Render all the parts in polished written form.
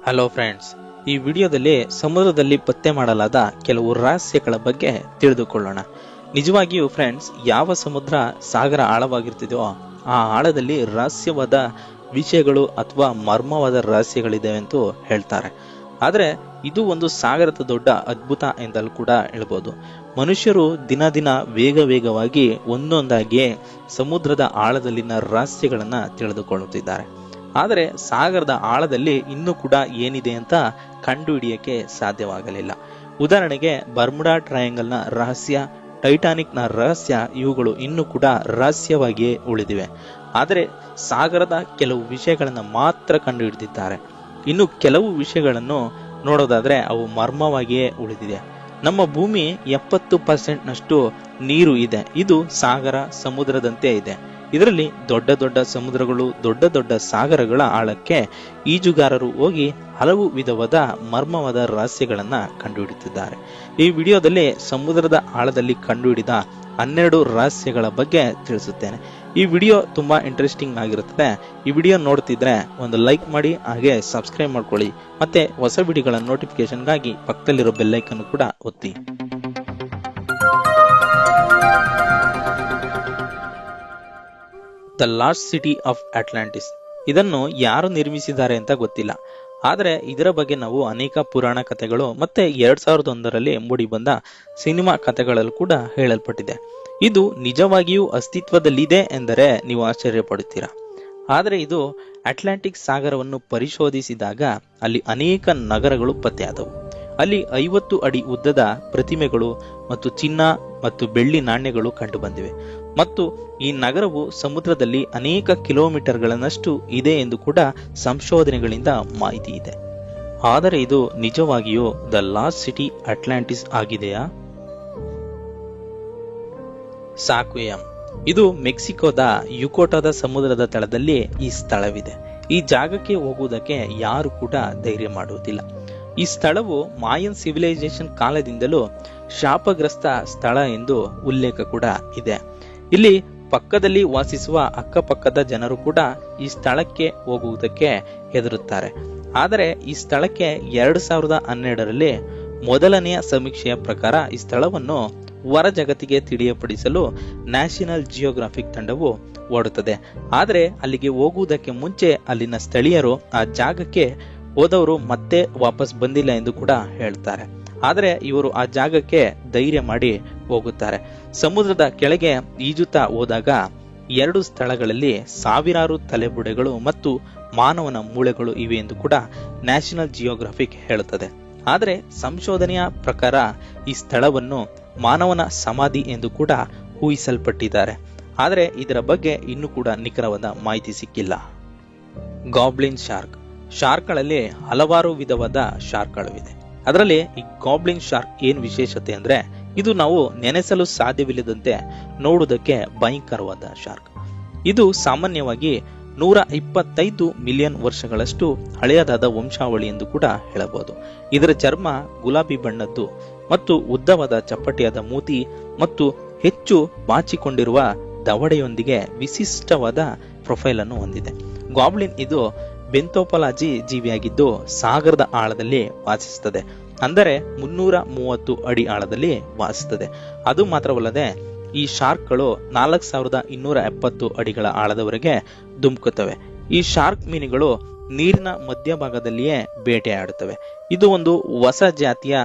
Hello friends, ಈ ವಿಡಿಯೋದಲ್ಲಿ ಸಮುದ್ರದಲ್ಲಿ ಪತ್ತೆ ಮಾಡಲಾದ ಕೆಲವು ರಹಸ್ಯಗಳ ಬಗ್ಗೆ ತಿಳಿದುಕೊಳ್ಳೋಣ. ನಿಜವಾಗಿಯೂ ಫ್ರೆಂಡ್ಸ್, ಯಾವ ಸಮುದ್ರ ಸಾಗರ ಆಳವಾಗಿರ್ತಿದೆಯೋ ಆ ಆಳದಲ್ಲಿ ರಹಸ್ಯವಾದ ವಿಷಯಗಳು ಅಥವಾ ಮರ್ಮವಾದ ರಹಸ್ಯಗಳಿದೆ ಎಂದು ಹೇಳ್ತಾರೆ. ಆದರೆ ಇದು ಒಂದು ಸಾಗರದ ದೊಡ್ಡ ಅದ್ಭುತ ಎಂದಲೂ ಕೂಡ ಹೇಳ್ಬೋದು. ಮನುಷ್ಯರು ದಿನ ದಿನ ವೇಗವಾಗಿ ಒಂದೊಂದಾಗಿಯೇ ಸಮುದ್ರದ ಆಳದಲ್ಲಿನ ರಹಸ್ಯಗಳನ್ನ ತಿಳಿದುಕೊಳ್ಳುತ್ತಿದ್ದಾರೆ. ಆದರೆ ಸಾಗರದ ಆಳದಲ್ಲಿ ಇನ್ನೂ ಕೂಡ ಏನಿದೆ ಅಂತ ಕಂಡುಹಿಡಿಯಕ್ಕೆ ಸಾಧ್ಯವಾಗಲಿಲ್ಲ. ಉದಾಹರಣೆಗೆ ಬರ್ಮುಡಾ ಟ್ರಯಾಂಗಲ್ ನ ರಹಸ್ಯ, ಟೈಟಾನಿಕ್ ನ ರಹಸ್ಯ, ಇವುಗಳು ಇನ್ನೂ ಕೂಡ ರಹಸ್ಯವಾಗಿಯೇ ಉಳಿದಿವೆ. ಆದರೆ ಸಾಗರದ ಕೆಲವು ವಿಷಯಗಳನ್ನ ಮಾತ್ರ ಕಂಡುಹಿಡಿದಿದ್ದಾರೆ. ಇನ್ನು ಕೆಲವು ವಿಷಯಗಳನ್ನು ನೋಡೋದಾದ್ರೆ ಅವು ಮರ್ಮವಾಗಿಯೇ ಉಳಿದಿದೆ. ನಮ್ಮ ಭೂಮಿ 70% ನಷ್ಟು ನೀರು ಇದೆ. ಇದು ಸಾಗರ ಸಮುದ್ರದಂತೆ ಇದೆ. ಇದರಲ್ಲಿ ದೊಡ್ಡ ದೊಡ್ಡ ಸಮುದ್ರಗಳು, ದೊಡ್ಡ ದೊಡ್ಡ ಸಾಗರಗಳ ಆಳಕ್ಕೆ ಈಜುಗಾರರು ಹೋಗಿ ಹಲವು ವಿಧವಾದ ಮರ್ಮವಾದ ರಹಸ್ಯಗಳನ್ನ ಕಂಡುಹಿಡಿದಿದ್ದಾರೆ. ಈ ವಿಡಿಯೋದಲ್ಲಿ ಸಮುದ್ರದ ಆಳದಲ್ಲಿ ಕಂಡುಹಿಡಿದ 12 ರಹಸ್ಯಗಳ ಬಗ್ಗೆ ತಿಳಿಸುತ್ತೇನೆ. ಈ ವಿಡಿಯೋ ತುಂಬಾ ಇಂಟ್ರೆಸ್ಟಿಂಗ್ ಆಗಿರುತ್ತದೆ. ಈ ವಿಡಿಯೋ ನೋಡ್ತಿದ್ರೆ ಒಂದು ಲೈಕ್ ಮಾಡಿ, ಹಾಗೆ ಸಬ್ಸ್ಕ್ರೈಬ್ ಮಾಡ್ಕೊಳ್ಳಿ. ಮತ್ತೆ ಹೊಸ ವಿಡಿಯೋಗಳ ನೋಟಿಫಿಕೇಶನ್ಗಾಗಿ ಪಕ್ಕದಲ್ಲಿರೋ ಬೆಲ್ ಐಕನ್ ಕೂಡ ಒತ್ತಿ. The last city of Atlantis. ಇದನ್ನು ಯಾರು ನಿರ್ಮಿಸಿದ್ದಾರೆ ಅಂತ ಗೊತ್ತಿಲ್ಲ. ಆದರೆ ಇದರ ಬಗ್ಗೆ ನಾವು ಅನೇಕ ಪುರಾಣ ಕಥೆಗಳು ಮತ್ತೆ 2001ರಲ್ಲಿ ಮೂಡಿ ಬಂದ ಸಿನಿಮಾ ಕಥೆಗಳಲ್ಲೂ ಕೂಡ ಹೇಳಲ್ಪಟ್ಟಿದೆ. ಇದು ನಿಜವಾಗಿಯೂ ಅಸ್ತಿತ್ವದಲ್ಲಿದೆ ಎಂದರೆ ನೀವು ಆಶ್ಚರ್ಯ ಪಡುತ್ತೀರಾ. ಆದರೆ ಇದು ಅಟ್ಲಾಂಟಿಕ್ ಸಾಗರವನ್ನು ಪರಿಶೋಧಿಸಿದಾಗ ಅಲ್ಲಿ ಅನೇಕ ನಗರಗಳು ಪತ್ತೆಯಾದವು. ಅಲ್ಲಿ 50 ಅಡಿ ಉದ್ದದ ಪ್ರತಿಮೆಗಳು ಮತ್ತು ಚಿನ್ನ ಮತ್ತು ಬೆಳ್ಳಿ ನಾಣ್ಯಗಳು ಕಂಡು ಬಂದಿವೆ. ಮತ್ತು ಈ ನಗರವು ಸಮುದ್ರದಲ್ಲಿ ಅನೇಕ ಕಿಲೋಮೀಟರ್ಗಳನ್ನಷ್ಟು ಇದೆ ಎಂದು ಕೂಡ ಸಂಶೋಧನೆಗಳಿಂದ ಮಾಹಿತಿ ಇದೆ. ಆದರೆ ಇದು ನಿಜವಾಗಿಯೂ ದ ಲಾಸ್ಟ್ ಸಿಟಿ ಅಟ್ಲಾಂಟಿಸ್ ಆಗಿದೆಯಾ? ಸಾಕ್ವೆಯಂ. ಇದು ಮೆಕ್ಸಿಕೋದ ಯುಕೋಟಾದ ಸಮುದ್ರದ ತಳದಲ್ಲಿ ಈ ಸ್ಥಳವಿದೆ. ಈ ಜಾಗಕ್ಕೆ ಹೋಗುವುದಕ್ಕೆ ಯಾರು ಕೂಡ ಧೈರ್ಯ ಮಾಡುವುದಿಲ್ಲ. ಈ ಸ್ಥಳವು ಮಾಯನ್ ಸಿವಿಲೈಸೇಷನ್ ಕಾಲದಿಂದಲೂ ಶಾಪಗ್ರಸ್ತ ಸ್ಥಳ ಎಂದು ಉಲ್ಲೇಖ ಕೂಡ ಇದೆ. ಇಲ್ಲಿ ಪಕ್ಕದಲ್ಲಿ ವಾಸಿಸುವ ಅಕ್ಕಪಕ್ಕದ ಜನರು ಕೂಡ ಈ ಸ್ಥಳಕ್ಕೆ ಹೋಗುವುದಕ್ಕೆ ಹೆದರುತ್ತಾರೆ. ಆದರೆ ಈ ಸ್ಥಳಕ್ಕೆ 2012ರಲ್ಲಿ ಮೊದಲನೆಯ ಸಮೀಕ್ಷೆಯ ಪ್ರಕಾರ ಈ ಸ್ಥಳವನ್ನು ಹೊರ ಜಗತ್ತಿಗೆ ತಿಳಿಯಪಡಿಸಲು ನ್ಯಾಷನಲ್ ಜಿಯೋಗ್ರಾಫಿಕ್ ತಂಡವು ಓಡುತ್ತದೆ. ಆದರೆ ಅಲ್ಲಿಗೆ ಹೋಗುವುದಕ್ಕೆ ಮುಂಚೆ ಅಲ್ಲಿನ ಸ್ಥಳೀಯರು ಆ ಜಾಗಕ್ಕೆ ಹೋದವರು ಮತ್ತೆ ವಾಪಸ್ ಬಂದಿಲ್ಲ ಎಂದು ಕೂಡ ಹೇಳ್ತಾರೆ. ಆದರೆ ಇವರು ಆ ಜಾಗಕ್ಕೆ ಧೈರ್ಯ ಮಾಡಿ ಹೋಗುತ್ತಾರೆ. ಸಮುದ್ರದ ಕೆಳಗೆ ಈಜುತ್ತಾ ಹೋದಾಗ 2 ಸ್ಥಳಗಳಲ್ಲಿ ಸಾವಿರಾರು ತಲೆಬುಡೆಗಳು ಮತ್ತು ಮಾನವನ ಮೂಳೆಗಳು ಇವೆ ಎಂದು ಕೂಡ ನ್ಯಾಷನಲ್ ಜಿಯೋಗ್ರಾಫಿಕ್ ಹೇಳುತ್ತದೆ. ಆದರೆ ಸಂಶೋಧನೆಯ ಪ್ರಕಾರ ಈ ಸ್ಥಳವನ್ನು ಮಾನವನ ಸಮಾಧಿ ಎಂದು ಕೂಡ ಊಹಿಸಲ್ಪಟ್ಟಿದ್ದಾರೆ. ಆದರೆ ಇದರ ಬಗ್ಗೆ ಇನ್ನೂ ಕೂಡ ನಿಖರವಾದ ಮಾಹಿತಿ ಸಿಕ್ಕಿಲ್ಲ. Goblin shark. ಶಾರ್ಕ್ಗಳಲ್ಲಿ ಹಲವಾರು ವಿಧವಾದ ಶಾರ್ಕ್ಗಳಿವೆ. ಅದರಲ್ಲಿ ಈ ಗಾಬ್ಲಿನ್ ಶಾರ್ಕ್ ಏನ್ ವಿಶೇಷತೆ ಅಂದ್ರೆ, ಇದು ನಾವು ನೆನೆಸಲು ಸಾಧ್ಯವಿಲ್ಲದಂತೆ ನೋಡುವುದಕ್ಕೆ ಭಯಂಕರವಾದ ಶಾರ್ಕ್. ಇದು ಸಾಮಾನ್ಯವಾಗಿ 125 ಮಿಲಿಯನ್ ವರ್ಷಗಳಷ್ಟು ಹಳೆಯದಾದ ವಂಶಾವಳಿ ಎಂದು ಕೂಡ ಹೇಳಬಹುದು. ಇದರ ಚರ್ಮ ಗುಲಾಬಿ ಬಣ್ಣದ್ದು ಮತ್ತು ಉದ್ದವಾದ ಚಪ್ಪಟೆಯಾದ ಮೂತಿ ಮತ್ತು ಹೆಚ್ಚು ಬಾಚಿಕೊಂಡಿರುವ ದವಡೆಯೊಂದಿಗೆ ವಿಶಿಷ್ಟವಾದ ಪ್ರೊಫೈಲ್ ಅನ್ನು ಹೊಂದಿದೆ. ಗಾಬ್ಲಿನ್ ಇದು ಬೆಂಥೋಪಾಲಜಿ ಜೀವಿಯಾಗಿದ್ದು ಸಾಗರದ ಆಳದಲ್ಲಿ ವಾಸಿಸುತ್ತದೆ. ಅಂದರೆ 330 ಅಡಿ ಆಳದಲ್ಲಿ ವಾಸಿಸುತ್ತದೆ. ಅದು ಮಾತ್ರವಲ್ಲದೆ ಈ ಶಾರ್ಕ್ಗಳು 4270 ಅಡಿಗಳ ಆಳದವರೆಗೆ ಧುಮುಕುತ್ತವೆ. ಈ ಶಾರ್ಕ್ ಮೀನುಗಳು ನೀರಿನ ಮಧ್ಯಭಾಗದಲ್ಲಿಯೇ ಬೇಟೆಯಾಡುತ್ತವೆ. ಇದು ಒಂದು ಹೊಸ ಜಾತಿಯ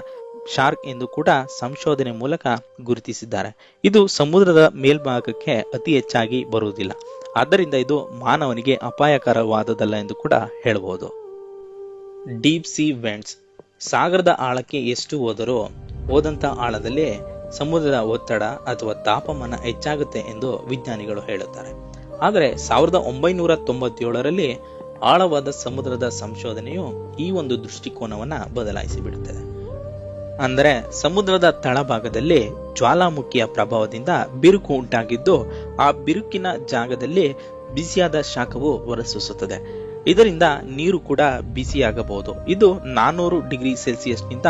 ಶಾರ್ಕ್ ಎಂದು ಕೂಡ ಸಂಶೋಧನೆ ಮೂಲಕ ಗುರುತಿಸಿದ್ದಾರೆ. ಇದು ಸಮುದ್ರದ ಮೇಲ್ಭಾಗಕ್ಕೆ ಅತಿ ಹೆಚ್ಚಾಗಿ ಬರುವುದಿಲ್ಲ. ಆದ್ದರಿಂದ ಇದು ಮಾನವನಿಗೆ ಅಪಾಯಕರವಾದದಲ್ಲ ಎಂದು ಕೂಡ ಹೇಳಬಹುದು. Deep C vents. ಸಾಗರದ ಆಳಕ್ಕೆ ಎಷ್ಟು ಹೋದರೂ ಹೋದಂತ ಆಳದಲ್ಲಿ ಸಮುದ್ರದ ಒತ್ತಡ ಅಥವಾ ತಾಪಮಾನ ಹೆಚ್ಚಾಗುತ್ತೆ ಎಂದು ವಿಜ್ಞಾನಿಗಳು ಹೇಳುತ್ತಾರೆ. ಆದರೆ 1997ರಲ್ಲಿ ಆಳವಾದ ಸಮುದ್ರದ ಸಂಶೋಧನೆಯು ಈ ಒಂದು ದೃಷ್ಟಿಕೋನವನ್ನ ಬದಲಾಯಿಸಿ ಬಿಡುತ್ತದೆ. ಅಂದರೆ ಸಮುದ್ರದ ತಳಭಾಗದಲ್ಲಿ ಜ್ವಾಲಾಮುಖಿಯ ಪ್ರಭಾವದಿಂದ ಬಿರುಕು ಉಂಟಾಗಿದ್ದು ಆ ಬಿರುಕಿನ ಜಾಗದಲ್ಲಿ ಬಿಸಿಯಾದ ಶಾಖವು ಹೊರಸೂಸುತ್ತದೆ. ಇದರಿಂದ ನೀರು ಕೂಡ ಬಿಸಿಯಾಗಬಹುದು. ಇದು 400 ಡಿಗ್ರಿ ಸೆಲ್ಸಿಯಸ್ನಿಂದ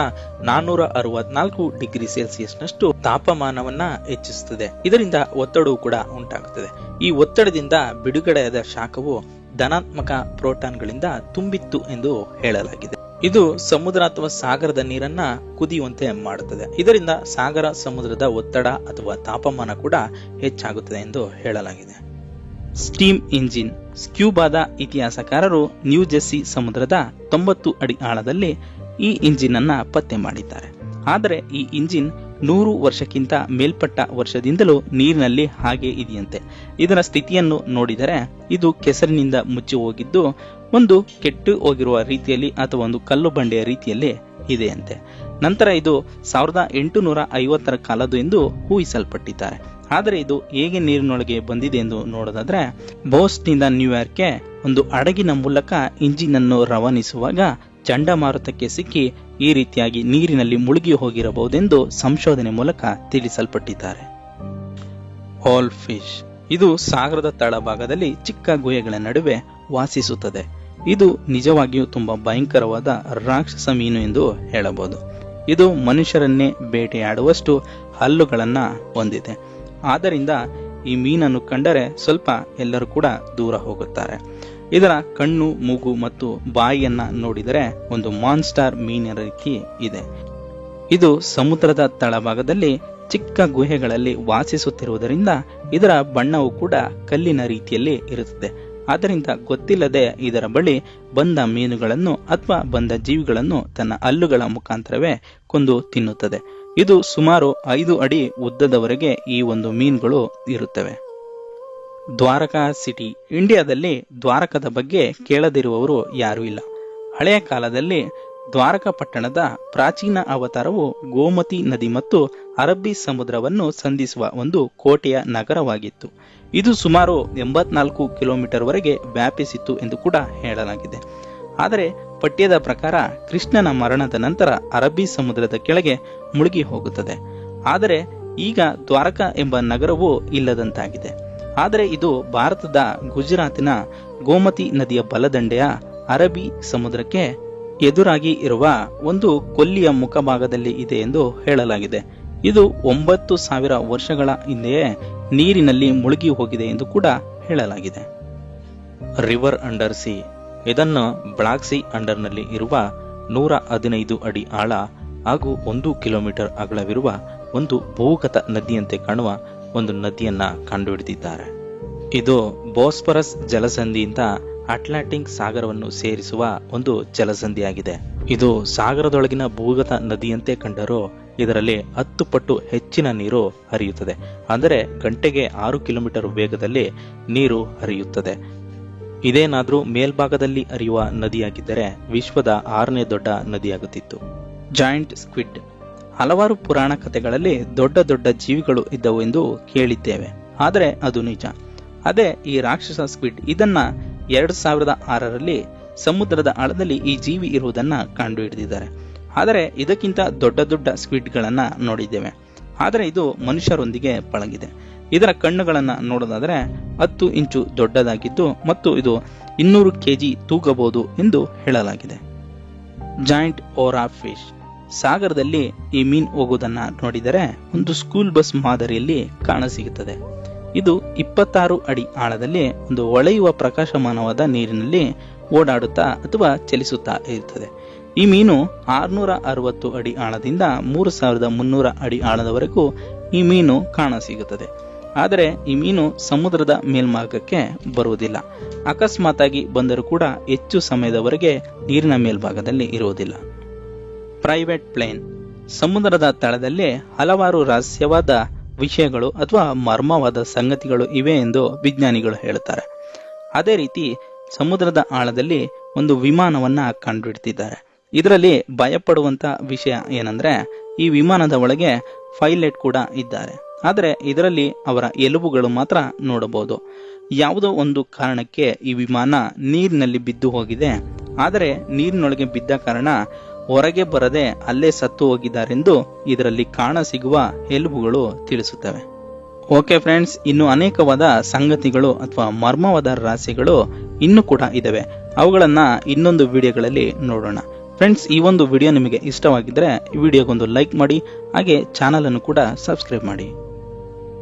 464 ಡಿಗ್ರಿ ಸೆಲ್ಸಿಯಸ್ನಷ್ಟು ತಾಪಮಾನವನ್ನ ಹೆಚ್ಚಿಸುತ್ತದೆ. ಇದರಿಂದ ಒತ್ತಡವೂ ಕೂಡ ಉಂಟಾಗುತ್ತದೆ. ಈ ಒತ್ತಡದಿಂದ ಬಿಡುಗಡೆಯಾದ ಶಾಖವು ಧನಾತ್ಮಕ ಪ್ರೋಟಾನ್ಗಳಿಂದ ತುಂಬಿತ್ತು ಎಂದು ಹೇಳಲಾಗಿದೆ. ಇದು ಸಮುದ್ರ ಅಥವಾ ಸಾಗರದ ನೀರನ್ನ ಕುದಿಯುವಂತೆ ಮಾಡುತ್ತದೆ. ಇದರಿಂದ ಸಾಗರ ಸಮುದ್ರದ ಒತ್ತಡ ಅಥವಾ ತಾಪಮಾನ ಕೂಡ ಹೆಚ್ಚಾಗುತ್ತದೆ ಎಂದು ಹೇಳಲಾಗಿದೆ. Steam engine. ಸ್ಕ್ಯೂಬಾದ ಇತಿಹಾಸಕಾರರು ನ್ಯೂ ಜೆರ್ಸಿ ಸಮುದ್ರದ 90 ಅಡಿ ಆಳದಲ್ಲಿ ಈ ಇಂಜಿನ್ ಅನ್ನ ಪತ್ತೆ ಮಾಡಿದ್ದಾರೆ. ಆದರೆ ಈ ಇಂಜಿನ್ 100 ವರ್ಷಕ್ಕಿಂತ ಮೇಲ್ಪಟ್ಟ ವರ್ಷದಿಂದಲೂ ನೀರಿನಲ್ಲಿ ಹಾಗೆ ಇದೆಯಂತೆ. ಇದರ ಸ್ಥಿತಿಯನ್ನು ನೋಡಿದರೆ ಇದು ಕೆಸರಿನಿಂದ ಮುಚ್ಚಿ ಹೋಗಿದ್ದು ಒಂದು ಕೆಟ್ಟು ಹೋಗಿರುವ ರೀತಿಯಲ್ಲಿ ಅಥವಾ ಒಂದು ಕಲ್ಲು ಬಂಡೆಯ ರೀತಿಯಲ್ಲಿ ಇದೆಯಂತೆ. ನಂತರ ಇದು 1850ರ ಕಾಲದ್ದು ಎಂದು ಊಹಿಸಲ್ಪಟ್ಟಿದ್ದಾರೆ. ಆದರೆ ಇದು ಹೇಗೆ ನೀರಿನೊಳಗೆ ಬಂದಿದೆ ಎಂದು ನೋಡೋದಾದ್ರೆ, ಬೋಸ್ಟ್ನಿಂದ ನ್ಯೂಯಾರ್ಕ್ಗೆ ಒಂದು ಹಡಗಿನ ಮೂಲಕ ಇಂಜಿನ್ ಅನ್ನು ರವಾನಿಸುವಾಗ ಚಂಡಮಾರುತಕ್ಕೆ ಸಿಕ್ಕಿ ಈ ರೀತಿಯಾಗಿ ನೀರಿನಲ್ಲಿ ಮುಳುಗಿ ಹೋಗಿರಬಹುದೆಂದು ಸಂಶೋಧನೆ ಮೂಲಕ ತಿಳಿಸಲ್ಪಟ್ಟಿದ್ದಾರೆ. Hole fish. ಇದು ಸಾಗರದ ತಳಭಾಗದಲ್ಲಿ ಚಿಕ್ಕ ಗುಹೆಗಳ ನಡುವೆ ವಾಸಿಸುತ್ತದೆ. ಇದು ನಿಜವಾಗಿಯೂ ತುಂಬಾ ಭಯಂಕರವಾದ ರಾಕ್ಷಸ ಮೀನು ಎಂದು ಹೇಳಬಹುದು. ಇದು ಮನುಷ್ಯರನ್ನೇ ಬೇಟೆಯಾಡುವಷ್ಟು ಹಲ್ಲುಗಳನ್ನ ಹೊಂದಿದೆ. ಆದ್ದರಿಂದ ಈ ಮೀನನ್ನು ಕಂಡರೆ ಸ್ವಲ್ಪ ಎಲ್ಲರೂ ಕೂಡ ದೂರ ಹೋಗುತ್ತಾರೆ. ಇದರ ಕಣ್ಣು, ಮೂಗು ಮತ್ತು ಬಾಯಿಯನ್ನ ನೋಡಿದರೆ ಒಂದು ಮಾನ್ಸ್ಟರ್ ಮೀನಿನ ರೀತಿ ಇದೆ. ಇದು ಸಮುದ್ರದ ತಳಭಾಗದಲ್ಲಿ ಚಿಕ್ಕ ಗುಹೆಗಳಲ್ಲಿ ವಾಸಿಸುತ್ತಿರುವುದರಿಂದ ಇದರ ಬಣ್ಣವು ಕೂಡ ಕಲ್ಲಿನ ರೀತಿಯಲ್ಲಿ ಇರುತ್ತದೆ. ಆದ್ದರಿಂದ ಗೊತ್ತಿಲ್ಲದೆ ಇದರ ಬಳಿ ಬಂದ ಮೀನುಗಳನ್ನು ಅಥವಾ ಬಂದ ಜೀವಿಗಳನ್ನು ತನ್ನ ಹಲ್ಲುಗಳ ಮುಖಾಂತರವೇ ಕೊಂದು ತಿನ್ನುತ್ತದೆ. ಇದು ಸುಮಾರು 5 ಅಡಿ ಉದ್ದದವರೆಗೆ ಈ ಒಂದು ಮೀನುಗಳು ಇರುತ್ತವೆ. ದ್ವಾರಕಾ ಸಿಟಿ. ಇಂಡಿಯಾದಲ್ಲಿ ದ್ವಾರಕದ ಬಗ್ಗೆ ಕೇಳದಿರುವವರು ಯಾರೂ ಇಲ್ಲ. ಹಳೆಯ ಕಾಲದಲ್ಲಿ ದ್ವಾರಕ ಪಟ್ಟಣದ ಪ್ರಾಚೀನ ಅವತಾರವು ಗೋಮತಿ ನದಿ ಮತ್ತು ಅರಬ್ಬಿ ಸಮುದ್ರವನ್ನು ಸಂಧಿಸುವ ಒಂದು ಕೋಟೆಯ ನಗರವಾಗಿತ್ತು. ಇದು ಸುಮಾರು 84 ಕಿಲೋಮೀಟರ್ ವರೆಗೆ ವ್ಯಾಪಿಸಿತ್ತು ಎಂದು ಕೂಡ ಹೇಳಲಾಗಿದೆ. ಆದರೆ ಪಠ್ಯದ ಪ್ರಕಾರ ಕೃಷ್ಣನ ಮರಣದ ನಂತರ ಅರಬ್ಬಿ ಸಮುದ್ರದ ಕೆಳಗೆ ಮುಳುಗಿ ಹೋಗುತ್ತದೆ. ಆದರೆ ಈಗ ದ್ವಾರಕ ಎಂಬ ನಗರವು ಇಲ್ಲದಂತಾಗಿದೆ. ಆದರೆ ಇದು ಭಾರತದ ಗುಜರಾತಿನ ಗೋಮತಿ ನದಿಯ ಬಲದಂಡೆಯ ಅರಬ್ಬಿ ಸಮುದ್ರಕ್ಕೆ ಎದುರಾಗಿ ಇರುವ ಒಂದು ಕೊಲ್ಲಿಯ ಮುಖಭಾಗದಲ್ಲಿ ಇದೆ ಎಂದು ಹೇಳಲಾಗಿದೆ. ಇದು 9000 ವರ್ಷಗಳ ಹಿಂದೆಯೇ ನೀರಿನಲ್ಲಿ ಮುಳುಗಿ ಹೋಗಿದೆ ಎಂದು ಕೂಡ ಹೇಳಲಾಗಿದೆ. River under C. ಇದನ್ನು ಬ್ಲಾಕ್ ಸಿ ಅಂಡರ್ನಲ್ಲಿ ಇರುವ 115 ಅಡಿ ಆಳ ಹಾಗೂ 1 ಕಿಲೋಮೀಟರ್ ಅಗಲವಿರುವ ಒಂದು ಭೂಗತ ನದಿಯಂತೆ ಕಾಣುವ ಒಂದು ನದಿಯನ್ನ ಕಂಡುಹಿಡಿದಿದ್ದಾರೆ. ಇದು ಬೋಸ್ಫರಸ್ ಜಲಸಂಧಿಯಿಂದ ಅಟ್ಲಾಂಟಿಕ್ ಸಾಗರವನ್ನು ಸೇರಿಸುವ ಒಂದು ಜಲಸಂಧಿಯಾಗಿದೆ. ಇದು ಸಾಗರದೊಳಗಿನ ಭೂಗತ ನದಿಯಂತೆ ಕಂಡರೂ ಇದರಲ್ಲಿ 10 ಪಟ್ಟು ಹೆಚ್ಚಿನ ನೀರು ಹರಿಯುತ್ತದೆ. ಅಂದರೆ ಗಂಟೆಗೆ 6 ಕಿಲೋಮೀಟರ್ ವೇಗದಲ್ಲಿ ನೀರು ಹರಿಯುತ್ತದೆ. ಇದೇನಾದ್ರೂ ಮೇಲ್ಭಾಗದಲ್ಲಿ ಹರಿಯುವ ನದಿಯಾಗಿದ್ದರೆ ವಿಶ್ವದ 6ನೇ ದೊಡ್ಡ ನದಿಯಾಗುತ್ತಿತ್ತು. Joint squid. ಹಲವಾರು ಪುರಾಣ ಕಥೆಗಳಲ್ಲಿ ದೊಡ್ಡ ದೊಡ್ಡ ಜೀವಿಗಳು ಇದ್ದವು ಎಂದು ಕೇಳಿದ್ದೇವೆ. ಆದರೆ ಅದು ನಿಜ. ಅದೇ ಈ ರಾಕ್ಷಸ ಸ್ಕ್ವಿಡ್. ಇದನ್ನ 2006ರಲ್ಲಿ ಸಮುದ್ರದ ಆಳದಲ್ಲಿ ಈ ಜೀವಿ ಇರುವುದನ್ನ ಕಂಡುಹಿಡಿದಿದ್ದಾರೆ. ಆದರೆ ಇದಕ್ಕಿಂತ ದೊಡ್ಡ ದೊಡ್ಡ ಸ್ಕ್ವಿಡ್ಗಳನ್ನ ನೋಡಿದ್ದೇವೆ. ಆದರೆ ಇದು ಮನುಷ್ಯರೊಂದಿಗೆ ಪಳಗಿದೆ. ಇದರ ಕಣ್ಣುಗಳನ್ನ ನೋಡೋದಾದರೆ 10 ಇಂಚು ದೊಡ್ಡದಾಗಿದ್ದು ಮತ್ತು ಇದು 200 kg ತೂಗಬಹುದು ಎಂದು ಹೇಳಲಾಗಿದೆ. Joint Vora fish. ಸಾಗರದಲ್ಲಿ ಈ ಮೀನ್ ಹೋಗುವುದನ್ನ ನೋಡಿದರೆ ಒಂದು ಸ್ಕೂಲ್ ಬಸ್ ಮಾದರಿಯಲ್ಲಿ ಕಾಣಸಿಗುತ್ತದೆ. ಇದು 26 ಅಡಿ ಆಳದಲ್ಲಿ ಒಂದು ಹೊಳೆಯುವ ಪ್ರಕಾಶಮಾನವಾದ ನೀರಿನಲ್ಲಿ ಓಡಾಡುತ್ತಾ ಅಥವಾ ಚಲಿಸುತ್ತಾ ಇರುತ್ತದೆ. ಈ ಮೀನು 660 ಅಡಿ ಆಳದಿಂದ 3300 ಅಡಿ ಆಳದವರೆಗೂ ಈ ಮೀನು ಕಾಣಸಿಗುತ್ತದೆ. ಆದರೆ ಈ ಮೀನು ಸಮುದ್ರದ ಮೇಲ್ಭಾಗಕ್ಕೆ ಬರುವುದಿಲ್ಲ. ಅಕಸ್ಮಾತಾಗಿ ಬಂದರೂ ಕೂಡ ಹೆಚ್ಚು ಸಮಯದವರೆಗೆ ನೀರಿನ ಮೇಲ್ಭಾಗದಲ್ಲಿ ಇರುವುದಿಲ್ಲ. Private plane. ಸಮುದ್ರದ ತಳದಲ್ಲಿ ಹಲವಾರು ರಹಸ್ಯವಾದ ವಿಷಯಗಳು ಅಥವಾ ಮರ್ಮವಾದ ಸಂಗತಿಗಳು ಇವೆ ಎಂದು ವಿಜ್ಞಾನಿಗಳು ಹೇಳುತ್ತಾರೆ. ಅದೇ ರೀತಿ ಸಮುದ್ರದ ಆಳದಲ್ಲಿ ಒಂದು ವಿಮಾನವನ್ನ ಕಂಡುಹಿಡಿದಿದ್ದಾರೆ. ಇದರಲ್ಲಿ ಭಯಪಡುವಂತ ವಿಷಯ ಏನಂದ್ರೆ ಈ ವಿಮಾನದ ಒಳಗೆ ಪೈಲಟ್ ಕೂಡ ಇದ್ದಾರೆ. ಆದರೆ ಇದರಲ್ಲಿ ಅವರ ಎಲುಬುಗಳು ಮಾತ್ರ ನೋಡಬಹುದು. ಯಾವುದೋ ಒಂದು ಕಾರಣಕ್ಕೆ ಈ ವಿಮಾನ ನೀರಿನಲ್ಲಿ ಬಿದ್ದು ಹೋಗಿದೆ. ಆದರೆ ನೀರಿನೊಳಗೆ ಬಿದ್ದ ಕಾರಣ ಹೊರಗೆ ಬರದೆ ಅಲ್ಲೇ ಸತ್ತು ಹೋಗಿದ್ದಾರೆಂದು ಇದರಲ್ಲಿ ಕಾಣಸಿಗುವ ಎಲುಬುಗಳು ತಿಳಿಸುತ್ತವೆ. ಓಕೆ ಫ್ರೆಂಡ್ಸ್, ಇನ್ನು ಅನೇಕವಾದ ಸಂಗತಿಗಳು ಅಥವಾ ಮರ್ಮವಾದ ರಹಸ್ಯಗಳು ಇನ್ನೂ ಕೂಡ ಇದಾವೆ. ಅವುಗಳನ್ನ ಇನ್ನೊಂದು ವಿಡಿಯೋಗಳಲ್ಲಿ ನೋಡೋಣ. ಫ್ರೆಂಡ್ಸ್, ಈ ಒಂದು ವಿಡಿಯೋ ನಿಮಗೆ ಇಷ್ಟವಾಗಿದ್ರೆ ಈ ವಿಡಿಯೋಗೊಂದು ಲೈಕ್ ಮಾಡಿ, ಹಾಗೆ ಚಾನಲ್ ಅನ್ನು ಕೂಡ ಸಬ್ಸ್ಕ್ರೈಬ್ ಮಾಡಿ.